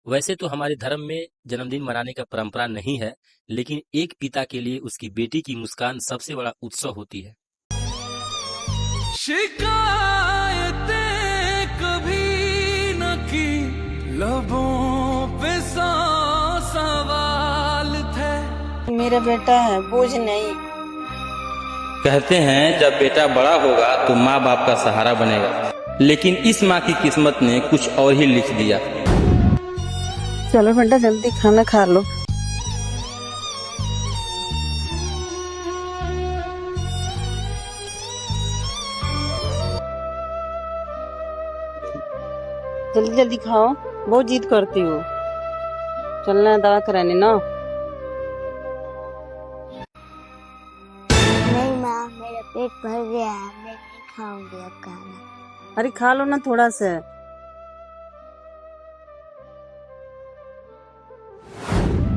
वैसे तो हमारे धर्म में जन्मदिन मनाने का परंपरा नहीं है, लेकिन एक पिता के लिए उसकी बेटी की मुस्कान सबसे बड़ा उत्सव होती है। शिकायतें कभी न की, लबों पे सौ सवाल थे। मेरा बेटा है, बोझ नहीं। कहते हैं जब बेटा बड़ा होगा तो माँ बाप का सहारा बनेगा, लेकिन इस माँ की किस्मत ने कुछ और ही लिख दिया। चलो बेटा जल्दी खाना खा लो। जल्दी जल्दी खाओ, बहुत जिद करती हो। चलना है दवा कराने ना। नहीं माँ, मेरा पेट भर गया है, मैं नहीं खाऊंगी अब खाना। अरे खा लो ना थोड़ा सा।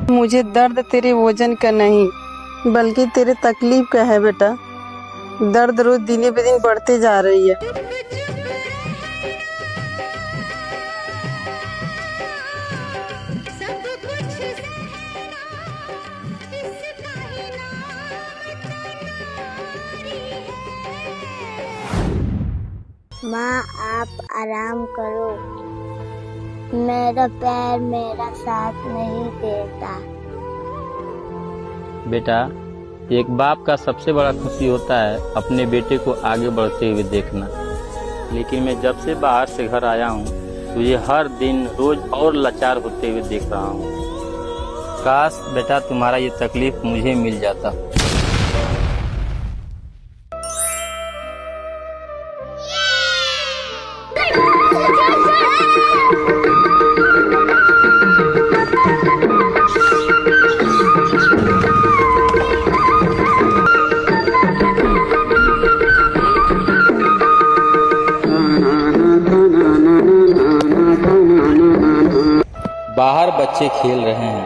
मुझे दर्द तेरे वजन का नहीं बल्कि तेरे तकलीफ का है बेटा। दर्द रोज दिन ब दिन बढ़ते जा रही है। माँ आप आराम करो, मेरा पैर मेरा साथ नहीं देता। बेटा, एक बाप का सबसे बड़ा खुशी होता है अपने बेटे को आगे बढ़ते हुए देखना, लेकिन मैं जब से बाहर से घर आया हूँ तुझे हर दिन रोज और लाचार होते हुए देख रहा हूँ। काश बेटा तुम्हारा ये तकलीफ मुझे मिल जाता। बाहर बच्चे खेल रहे हैं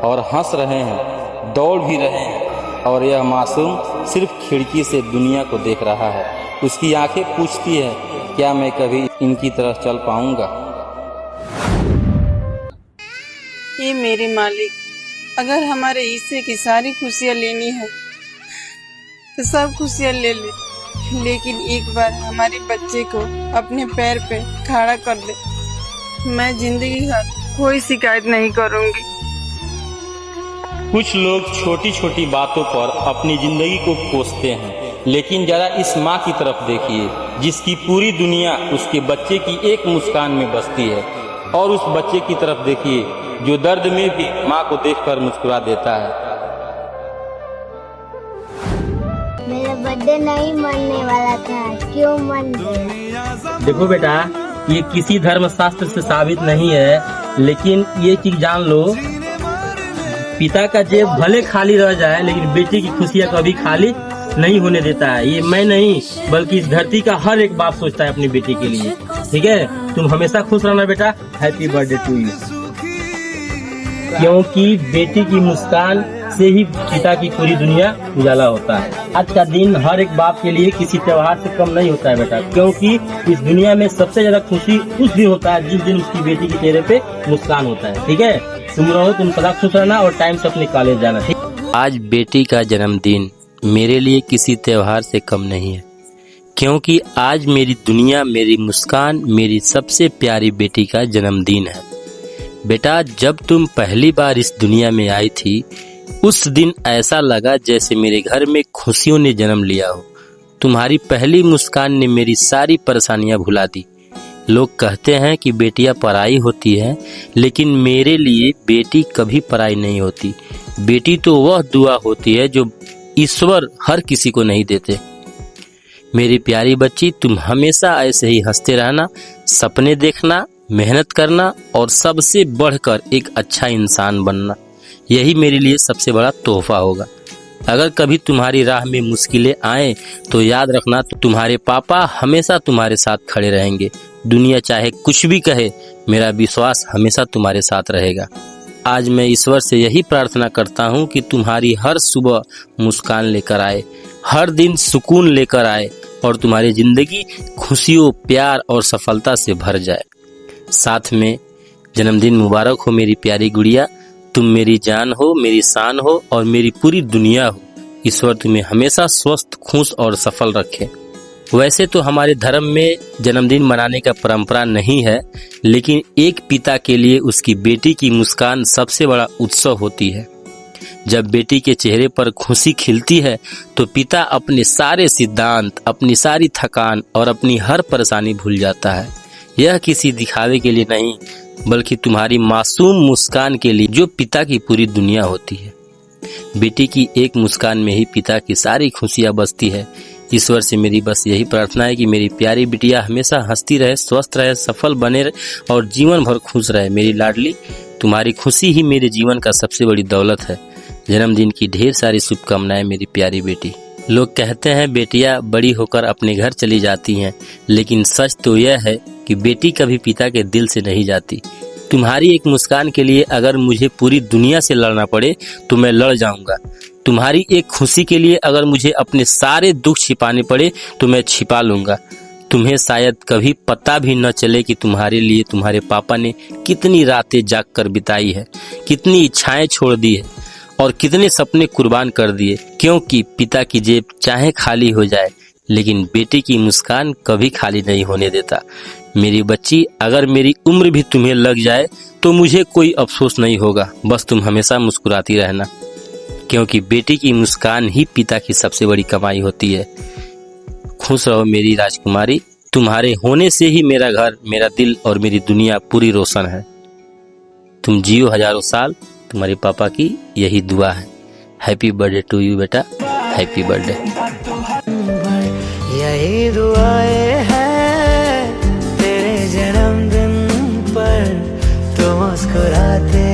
और हंस रहे हैं, दौड़ भी रहे हैं, और यह मासूम सिर्फ खिड़की से दुनिया को देख रहा है। उसकी आंखें पूछती है, क्या मैं कभी इनकी तरफ चल पाऊंगा? ये मेरे मालिक, अगर हमारे हिस्से की सारी खुशियाँ लेनी है तो सब खुशियाँ ले ले, लेकिन एक बार हमारे बच्चे को अपने पैर पे खड़ा कर दे। मैं जिंदगी भर कोई शिकायत नहीं करूंगी। कुछ लोग छोटी छोटी बातों पर अपनी जिंदगी को कोसते हैं, लेकिन जरा इस माँ की तरफ देखिए जिसकी पूरी दुनिया उसके बच्चे की एक मुस्कान में बसती है। और उस बच्चे की तरफ देखिए जो दर्द में भी माँ को देखकर मुस्कुरा देता है। मेरा बर्थडे नहीं मनने वाला था, क्यों मन गया? देखो बेटा, ये किसी धर्म शास्त्र से साबित नहीं है, लेकिन ये चीज जान लो, पिता का जेब भले खाली रह जाए लेकिन बेटी की खुशियाँ कभी खाली नहीं होने देता है। ये मैं नहीं बल्कि इस धरती का हर एक बाप सोचता है अपनी बेटी के लिए। ठीक है, तुम हमेशा खुश रहना बेटा। Happy birthday to you. क्योंकि बेटी की मुस्कान से ही पिता की पूरी दुनिया उजाला होता है। आज का दिन हर एक बाप के लिए किसी त्योहार से कम नहीं होता है बेटा, क्योंकि इस दुनिया में सबसे ज्यादा खुशी उस दिन होता है जिस दिन उसकी बेटी के चेहरे पे मुस्कान होता है। ठीक है, तुम रहो, तुम सदा खुश रहना और टाइम से अपने कॉलेज जाना। ठीक। आज बेटी का जन्मदिन मेरे लिए किसी त्योहार से कम नहीं है, क्योंकि आज मेरी दुनिया, मेरी मुस्कान, मेरी सबसे प्यारी बेटी का जन्मदिन है। बेटा, जब तुम पहली बार इस दुनिया में आई थी उस दिन ऐसा लगा जैसे मेरे घर में खुशियों ने जन्म लिया हो। तुम्हारी पहली मुस्कान ने मेरी सारी परेशानियां भुला दी। लोग कहते हैं कि बेटियां पराई होती हैं, लेकिन मेरे लिए बेटी कभी पराई नहीं होती। बेटी तो वह दुआ होती है जो ईश्वर हर किसी को नहीं देते। मेरी प्यारी बच्ची, तुम हमेशा ऐसे ही हंसते रहना, सपने देखना, मेहनत करना और सबसे बढ़कर एक अच्छा इंसान बनना। यही मेरे लिए सबसे बड़ा तोहफा होगा। अगर कभी तुम्हारी राह में मुश्किलें आए तो याद रखना, तुम्हारे पापा हमेशा तुम्हारे साथ खड़े रहेंगे। दुनिया चाहे कुछ भी कहे, मेरा विश्वास हमेशा तुम्हारे साथ रहेगा। आज मैं ईश्वर से यही प्रार्थना करता हूँ कि तुम्हारी हर सुबह मुस्कान लेकर आए, हर दिन सुकून लेकर आए और तुम्हारी जिंदगी खुशियों, प्यार और सफलता से भर जाए। साथ में जन्मदिन मुबारक हो मेरी प्यारी गुड़िया। तुम मेरी जान हो, मेरी शान हो और मेरी पूरी दुनिया हो। ईश्वर तुम्हें हमेशा स्वस्थ, खुश और सफल रखे। वैसे तो हमारे धर्म में जन्मदिन मनाने का परंपरा नहीं है, लेकिन एक पिता के लिए उसकी बेटी की मुस्कान सबसे बड़ा उत्सव होती है। जब बेटी के चेहरे पर खुशी खिलती है तो पिता अपने सारे सिद्धांत, अपनी सारी थकान और अपनी हर परेशानी भूल जाता है। यह किसी दिखावे के लिए नहीं, बल्कि तुम्हारी मासूम मुस्कान के लिए, जो पिता की पूरी दुनिया होती है। बेटी की एक मुस्कान में ही पिता की सारी खुशियां बसती है। ईश्वर से मेरी बस यही प्रार्थना है कि मेरी प्यारी बिटिया हमेशा हंसती रहे, स्वस्थ रहे, सफल बने रहे और जीवन भर खुश रहे। मेरी लाडली, तुम्हारी खुशी ही मेरे जीवन का सबसे बड़ी दौलत है। जन्मदिन की ढेर सारी शुभकामनाएं मेरी प्यारी बेटी। लोग कहते हैं बेटियां बड़ी होकर अपने घर चली जाती हैं, लेकिन सच तो यह है कि बेटी कभी पिता के दिल से नहीं जाती। तुम्हारी एक मुस्कान के लिए अगर मुझे पूरी दुनिया से लड़ना पड़े तो मैं लड़ जाऊंगा। तुम्हारी एक खुशी के लिए अगर मुझे अपने सारे दुख छिपाने पड़े तो मैं छिपा लूंगा। तुम्हें शायद कभी पता भी न चले कि तुम्हारे लिए तुम्हारे पापा ने कितनी रातें जागकर बिताई है, कितनी इच्छाएं छोड़ दी है और कितने सपने कुर्बान कर दिए। क्योंकि पिता की जेब चाहे खाली हो जाए, लेकिन बेटे की मुस्कान कभी खाली नहीं होने देता। मेरी बच्ची, अगर मेरी उम्र भी तुम्हें लग जाए तो मुझे कोई अफसोस नहीं होगा। बस तुम हमेशा मुस्कुराती रहना, क्योंकि बेटी की मुस्कान ही पिता की सबसे बड़ी कमाई होती है। खुश रहो मेरी राजकुमारी। तुम्हारे होने से ही मेरा घर, मेरा दिल और मेरी दुनिया पूरी रोशन है। तुम जियो हजारों साल, तुम्हारे पापा की यही दुआ है। हैप्पी बर्थडे टू यू बेटा, हैप्पी बर्थडे। यही दुआएं हैं तेरे जन्मदिन पर, तो मुस्कुराते